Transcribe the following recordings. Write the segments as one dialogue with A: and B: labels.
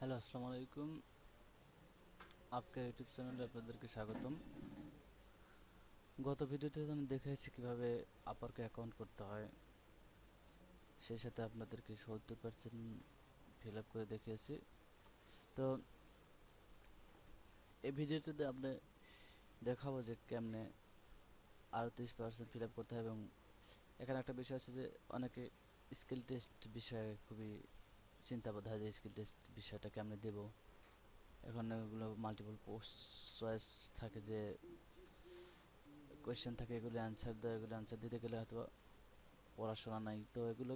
A: Hello, আসসালামু আলাইকুম। আপকা YouTube চ্যানেলে আপনাদেরকে স্বাগতম। গত ভিডিওতে আমি দেখিয়েছি কিভাবে আপারকে অ্যাকাউন্ট করতে হয়, সেই সাথে আপনাদেরকে 70% ফিল আপ করে দেখিয়েছি। তো এই ভিডিওটিতে আপনি দেখাবো যে কেমনে আরও 30% ফিল আপ করতে হয়। এবং এখানে একটা বিষয় আছে যে অনেকে স্কিল টেস্ট বিষয়ে খুবই চিন্তাবোধ হয় যে স্কিল টেস্ট বিষয়টা কেমনে দেব। এখন এগুলো মাল্টিপল পোস্ট চয়েস থাকে, যে কোয়েশ্চেন থাকে, এগুলো অ্যান্সার দেয়, এগুলো অ্যান্সার দিতে গেলে হয়তো পড়াশোনা নাই, তো এগুলো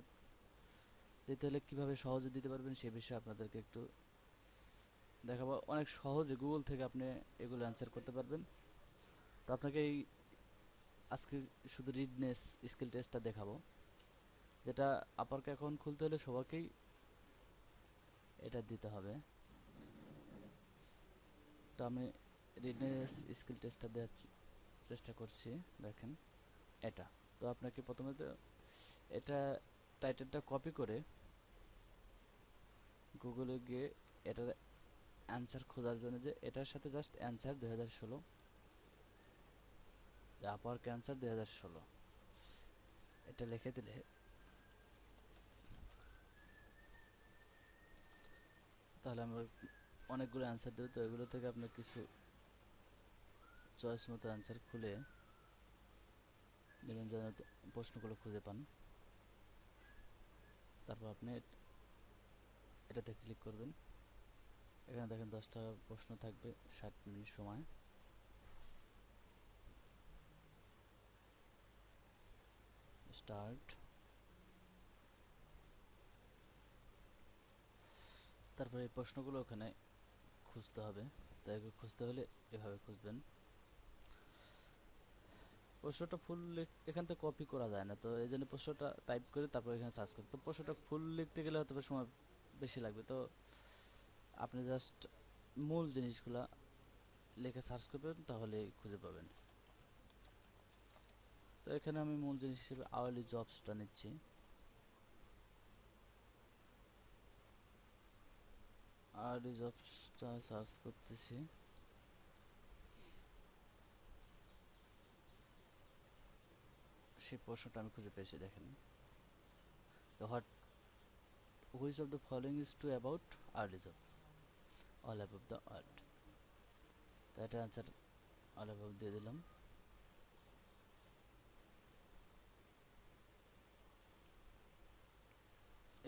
A: দিতে হলে কীভাবে সহজে দিতে পারবেন সে বিষয়ে আপনাদেরকে একটু দেখাবো। অনেক সহজে গুগল থেকে আপনি এগুলো অ্যান্সার করতে পারবেন। তো আপনাকে এই আজকে শুধু রিডনেস স্কিল টেস্টটা দেখাবো, যেটা আপারকে অ্যাকাউন্ট খুলতে হলে সবাইকেই এটা দিতে হবে। তো আমি রিডনেস স্কিল টেস্টটা দেওয়ার চেষ্টা করছি। দেখেন এটা। তো আপনাকে প্রথমে তো এটা টাইটেলটা কপি করে গুগলে গিয়ে এটার অ্যান্সার খোঁজার জন্য, যে এটার সাথে জাস্ট অ্যান্সার 2016, যে আপার ক্যান্সার 2016 এটা লিখে দিলে তাহলে আমরা অনেকগুলো অ্যান্সার দেবো। তো এগুলো থেকে আপনার কিছু চয়েস মতো অ্যান্সার খুলে নেবেন যেন প্রশ্নগুলো খুঁজে পান। তারপর আপনি এটাতে ক্লিক করবেন। এখানে দেখেন 10টা প্রশ্ন থাকবে, 60 মিনিট সময়। স্টার্ট। তারপরে এই প্রশ্নগুলো ওখানে খুঁজতে হবে। তাই খুঁজতে হলে এভাবে খুঁজবেন। প্রশ্নটা ফুল এখান থেকে কপি করা যায় না, তো এই জন্য প্রশ্নটা টাইপ করে তারপর এখানে সার্চ করতে। তো প্রশ্নটা ফুল লিখতে গেলে হয়তো সময় বেশি লাগবে। তো আপনি জাস্ট মূল জিনিসগুলা লিখে সার্চ করবেন, তাহলে খুঁজে পাবেন। তো এখানে আমি মূল জিনিস হিসেবে আওয়ারলি জবসটা নিচ্ছি। আওয়ারলি জবসটা সার্চ করতেছি। সেই প্রশ্নটা আমি খুঁজে পেয়েছি। দেখেন, the what which of the following is true about early job? All above the what? তো এটা অ্যান্সার all above দিয়ে দিলাম।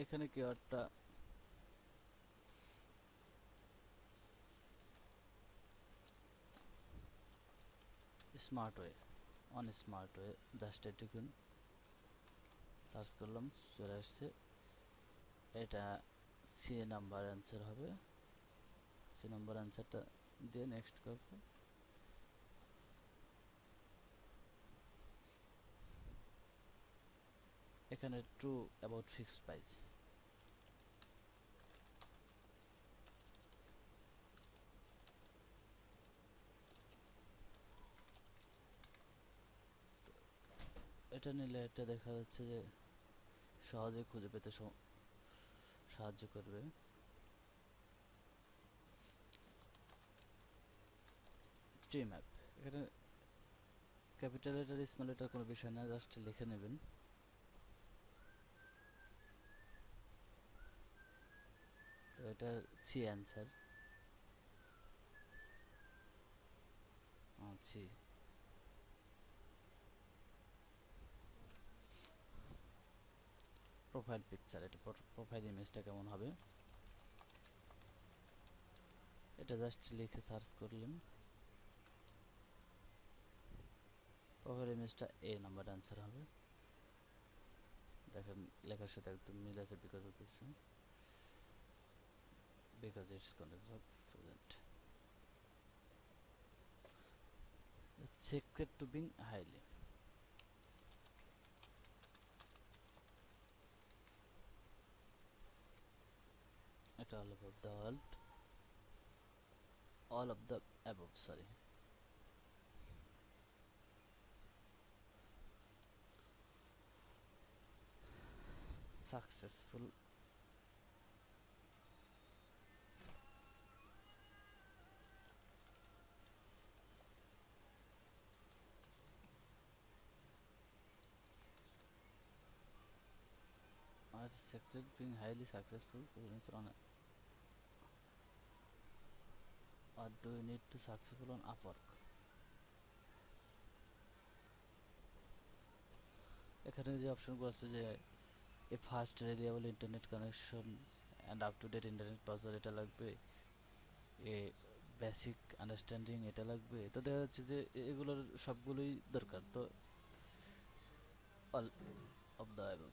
A: এখানে কিওয়ার্ডটা smart way, on smart way, just এটুকুন সার্চ করলাম, চলে আসছে। এটা সি নাম্বার অ্যান্সার হবে। সি নাম্বার অ্যান্সারটা দিয়ে নেক্সট করব। এখানে ট্রু অ্যাবাউট ফিক্সড প্রাইস। এটা নিলে এটা দেখা যাচ্ছে যে সহজে খুঁজে পেতে সাহায্য করবে। ট্রি ম্যাপ, এখানে ক্যাপিটাল লেটার স্মল লেটার কোনো বিষয় না, জাস্ট লিখে নেবেন। তো এটা C answer. C. Profile picture, এটা প্রোফাইল ইমেজটা কেমন হবে এটা জাস্ট লিখে সার্চ করলেন। প্রোফাইল ইমেজটা এ নাম্বার অ্যান্সার হবে। দেখেন লেখার সাথে একদম মিল আছে, because it's content present secret to being highly. এটা all of the world, all of the above, sorry. Successful আর secret being highly successful freelancer on or do you need to successful on Upwork? এখানে যে অপশনগুলো আছে যে a fast reliable internet connection and up to date internet password এটা লাগবে, এ basic understanding এটা লাগবে। তো দেখা যাচ্ছে যে এগুলোর সবগুলোই দরকার। তো all of the above,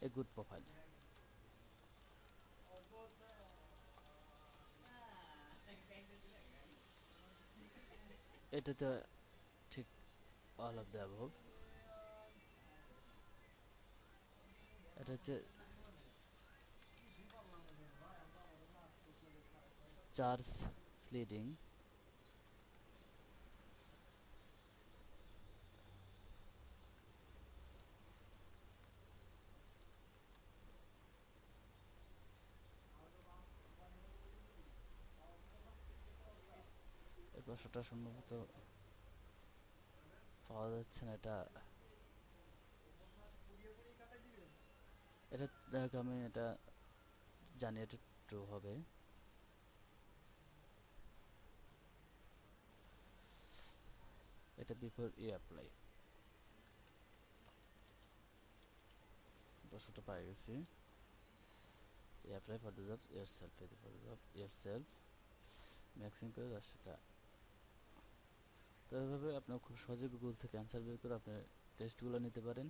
A: a good profile. এটাতে ঠিক অল অফ দ্য অ্যাবভ। এটা হচ্ছে চার্জ স্লিডিং, এর পাশটা সম্ভবত পাওয়া যাচ্ছে না। এটা এটা যাই হোক, আমি এটা জানি এটা ট্রু হবে। এটা বিফোর ইউ অ্যাপ্লাই, প্রশ্নটা পাই গেছি। You apply for the job yourself, pay for the job yourself, maximum করে 10 টাকা। তো এইভাবে আপনি খুব সহজে গুগল থেকে অ্যান্সার বের করে আপনি টেস্টগুলো নিতে পারেন।